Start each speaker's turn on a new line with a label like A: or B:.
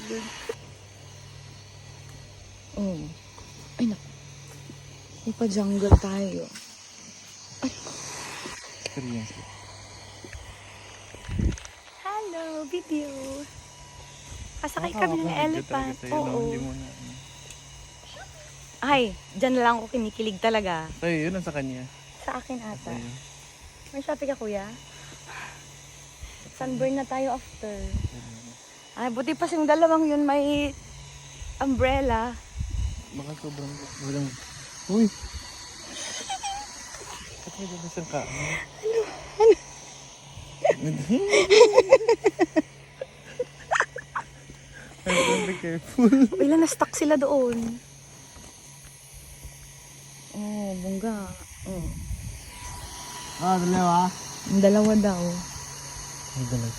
A: dun. Oh. Ay, naku. Ipa-jungle tayo. Ay.
B: Seryoso.
A: Hello, video. Kasakay kami ng elephant. Oo. Ay, dyan na lang ako kinikilig talaga.
B: Sa'yo yun, sa kanya.
A: Sa akin ata.
B: Sa'yo.
A: May shopping ka, kuya? Sunburn na tayo after. Ay, buti pa yung dalawang yun may umbrella.
B: Baka sobrang walang... Uy! Ba't may labas ang kaan? Ano? Be careful.
A: Ilan na stuck sila doon. Oh, bongga. Oh.
B: Dalawa.
A: Ang dalawa daw.
B: Ay, dalawa.